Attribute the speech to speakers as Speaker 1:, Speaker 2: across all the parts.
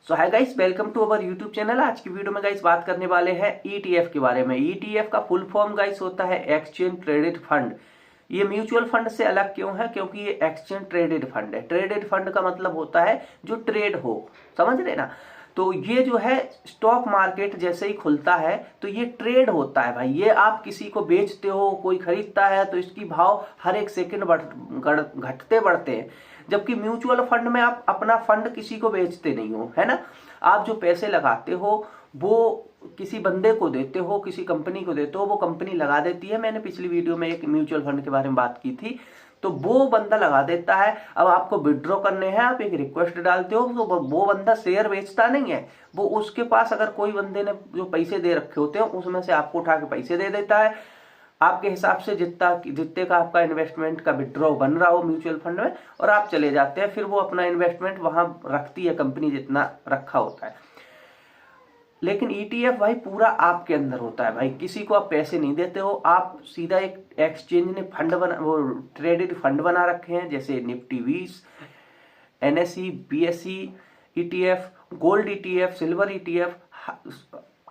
Speaker 1: So hi guys, welcome to our YouTube channel. आज की video में गाइस बात करने वाले हैं ईटीएफ के बारे में। ईटीएफ का फुल फॉर्म गाइस होता है एक्सचेंज ट्रेडेड फंड। ये म्यूचुअल फंड से अलग क्यों है? क्योंकि ये एक्सचेंज ट्रेडेड फंड है। ट्रेडेड फंड का मतलब होता है जो ट्रेड हो, समझ रहे ना। तो ये जो है स्टॉक मार्केट जैसे ही खुलता है तो ये ट्रेड होता है भाई। ये आप किसी को बेचते हो, कोई खरीदता है तो इसकी भाव हर एक सेकंड घटते बढ़ते हैं। जबकि म्यूचुअल फंड में आप अपना फंड किसी को बेचते नहीं हो, है ना। आप जो पैसे लगाते हो वो किसी बंदे को देते हो, किसी कंपनी को देते हो, वो कंपनी लगा देती है। मैंने पिछली वीडियो में एक म्यूचुअल फंड के बारे में बात की थी। तो वो बंदा लगा देता है। अब आपको विड्रॉ करने हैं, आप एक रिक्वेस्ट डालते हो तो वो बंदा शेयर बेचता नहीं है। वो उसके पास अगर कोई बंदे ने जो पैसे दे रखे होते हैं उसमें से आपको उठा के पैसे दे देता है। आपके हिसाब से जितने का आपका इन्वेस्टमेंट का विड्रॉ बन रहा हो म्यूचुअल फंड में, और आप चले जाते हैं। फिर वो अपना इन्वेस्टमेंट वहां रखती है कंपनी जितना रखा होता है। लेकिन ईटीएफ भाई पूरा आपके अंदर होता है भाई। किसी को आप पैसे नहीं देते हो, आप सीधा एक एक्सचेंज ने फंड बना, वो ट्रेडेड फंड बना रखे हैं। जैसे Nifty 20, NSE, BSE ETF, gold ETF, silver ETF,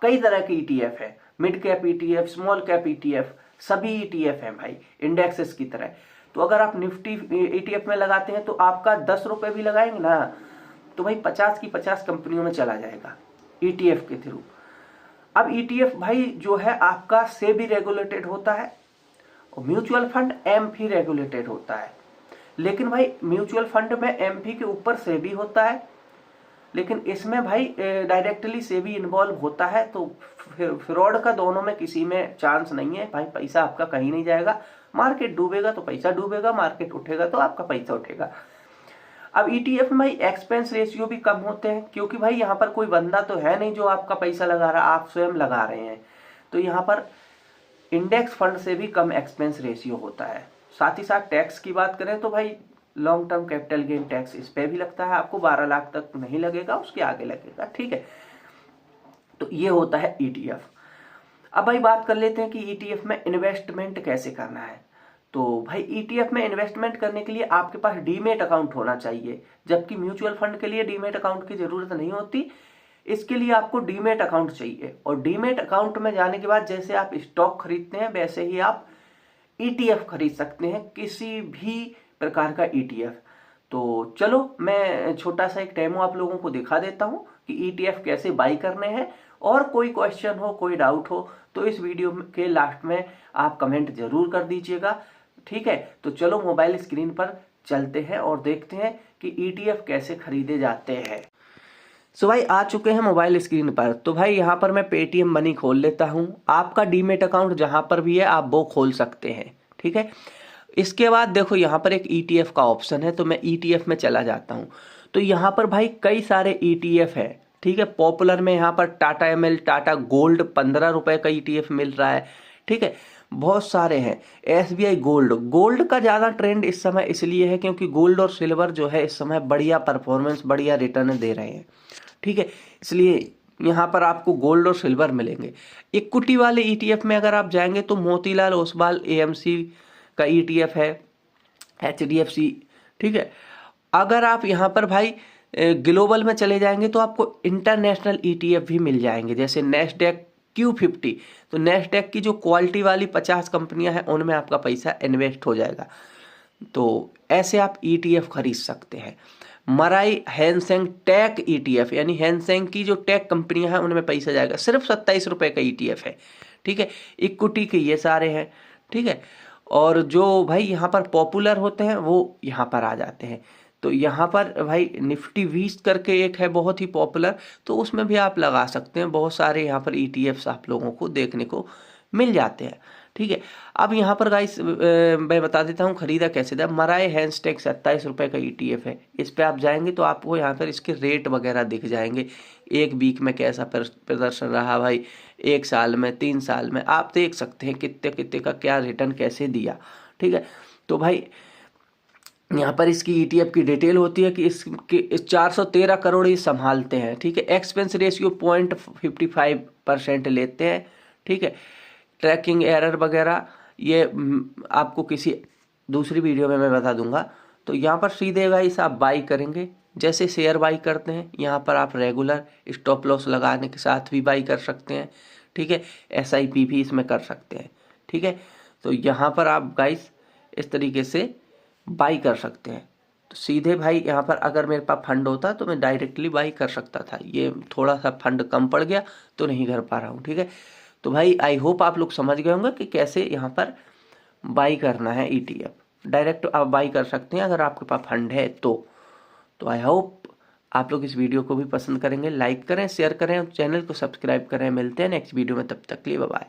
Speaker 1: कई तरह के ईटीएफ है। Mid cap ETF, small cap ETF, सभी ईटीएफ है भाई इंडेक्सेस की तरह। तो अगर आप निफ्टी ईटीएफ में लगाते हैं तो आपका 10 रुपए भी लगाएंगे ना तो भाई 50 की 50 कंपनियों में चला जाएगा ईटीएफ के थ्रू। अब ईटीएफ भाई जो है आपका सेबी रेगुलेटेड होता है और म्यूचुअल फंड एमफी रेगुलेटेड होता है। लेकिन भाई म्यूचुअल फंड में एमफी के ऊपर सेबी होता है, लेकिन इसमें भाई डायरेक्टली सेबी इन्वॉल्व होता है। तो फ्रॉड का दोनों में किसी में चांस नहीं है भाई। पैसा आपका कहीं नहीं जाएगा। मार्केट डूबेगा तो पैसा डूबेगा, मार्केट उठेगा तो आपका पैसा उठेगा। अब ईटीएफ में भाई एक्सपेंस रेशियो भी कम होते हैं, क्योंकि भाई यहाँ पर कोई बंदा तो है नहीं जो आपका पैसा लगा रहा है, आप स्वयं लगा रहे हैं। तो यहाँ पर इंडेक्स फंड से भी कम एक्सपेंस रेशियो होता है। साथ ही साथ टैक्स की बात करें तो भाई long term capital gain tax इस पे भी लगता है। आपको 12 लाख तक नहीं लगेगा, उसके आगे लगेगा, ठीक है। तो ये होता है ईटीएफ। अब भाई बात कर लेते हैं कि ईटीएफ में इन्वेस्टमेंट कैसे करना है। तो भाई ईटीएफ में इन्वेस्टमेंट करने के लिए आपके पास डीमेट अकाउंट होना चाहिए, जबकि म्यूचुअल फंड के लिए डीमेट अकाउंट की जरूरत नहीं होती। इसके लिए आपको डीमेट अकाउंट चाहिए, और डीमेट अकाउंट में जाने के बाद जैसे आप स्टॉक खरीदते हैं वैसे ही आप ईटीएफ खरीद सकते हैं, किसी भी प्रकार का ईटीएफ। तो चलो मैं छोटा सा एक डेमो आप लोगों को दिखा देता हूं कि ईटीएफ कैसे बाई करने हैं। और कोई क्वेश्चन हो, कोई डाउट हो तो इस वीडियो के लास्ट में आप कमेंट जरूर कर दीजिएगा, ठीक है। तो चलो मोबाइल स्क्रीन पर चलते हैं और देखते हैं कि ईटीएफ कैसे खरीदे जाते हैं। सो भाई आ चुके हैं मोबाइल स्क्रीन पर। तो भाई यहाँ पर मैं पेटीएम मनी खोल लेता हूँ। आपका डीमेट अकाउंट जहाँ पर भी है आप वो खोल सकते हैं, ठीक है। इसके बाद देखो यहाँ पर एक ईटीएफ का ऑप्शन है, तो मैं ईटीएफ में चला जाता हूँ। तो यहाँ पर भाई कई सारे ईटीएफ है, ठीक है। पॉपुलर में यहाँ पर टाटा एमएल, टाटा गोल्ड 15 रुपए का ईटीएफ मिल रहा है, ठीक है। बहुत सारे हैं। एसबीआई गोल्ड का ज़्यादा ट्रेंड इस समय इसलिए है क्योंकि गोल्ड और सिल्वर जो है इस समय बढ़िया परफॉर्मेंस, बढ़िया रिटर्न दे रहे हैं, ठीक है। इसलिए यहाँ पर आपको गोल्ड और सिल्वर मिलेंगे। इक्विटी वाले ईटीएफ में अगर आप जाएंगे तो मोतीलाल ओसवाल एएमसी का ईटीएफ है, एचडीएफसी, ठीक है। अगर आप यहाँ पर भाई ग्लोबल में चले जाएंगे तो आपको इंटरनेशनल ईटीएफ भी मिल जाएंगे, जैसे नेस्डेक Q50। तो नेस्डेक की जो क्वालिटी वाली 50 कंपनियां हैं उनमें आपका पैसा इन्वेस्ट हो जाएगा। तो ऐसे आप ईटीएफ खरीद सकते हैं। मराई हैंसेंग टेक ईटीएफ, यानी हैंसेंग की जो टेक कंपनियां हैं उनमें पैसा जाएगा। सिर्फ 27 रुपए का ईटीएफ है, ठीक है। इक्विटी के ये सारे हैं, ठीक है। और जो भाई यहाँ पर पॉपुलर होते हैं वो यहाँ पर आ जाते हैं। तो यहाँ पर भाई निफ्टी 20 करके एक है बहुत ही पॉपुलर, तो उसमें भी आप लगा सकते हैं। बहुत सारे यहाँ पर ईटीएफ्स आप लोगों को देखने को मिल जाते हैं, ठीक है। अब यहाँ पर गाइस मैं बता देता हूँ खरीदा कैसे था। मराई हैंसटेक 27 रुपए का ईटीएफ है। इस पे आप जाएंगे तो आपको यहाँ पर इसके रेट वगैरह दिख जाएंगे। एक वीक में कैसा प्रदर्शन रहा भाई, 1 साल में, 3 साल में, आप देख सकते हैं कितने कितने का क्या रिटर्न कैसे दिया, ठीक है। तो भाई यहाँ पर इसकी ईटीएफ की डिटेल होती है कि इस 413 करोड़ ये संभालते हैं, ठीक है। एक्सपेंस रेशियो 0.55% लेते हैं, ठीक है। ट्रैकिंग एरर वगैरह ये आपको किसी दूसरी वीडियो में मैं बता दूंगा। तो यहाँ पर सीधे गाइस आप बाई करेंगे, जैसे शेयर बाई करते हैं, यहाँ पर आप रेगुलर स्टॉप लॉस लगाने के साथ भी बाई कर सकते हैं। ठीक है, SIP भी इसमें कर सकते हैं। ठीक है, तो यहाँ पर आप गाइस इस तरीके से बाई कर सकते हैं। तो सीधे भाई यहाँ पर अगर मेरे पास फंड होता तो मैं डायरेक्टली बाई कर सकता था, ये थोड़ा सा फंड कम पड़ गया तो नहीं कर पा रहा हूँ। ठीक है, तो भाई आई होप आप लोग समझ गए होंगे कि कैसे यहाँ पर बाई करना है ETF। डायरेक्ट आप बाई कर सकते हैं अगर आपके पास फंड है तो आई होप आप लोग इस वीडियो को भी पसंद करेंगे। लाइक करें, शेयर करें और चैनल को सब्सक्राइब करें। मिलते हैं नेक्स्ट वीडियो में, तब तक के लिए बाय बाय।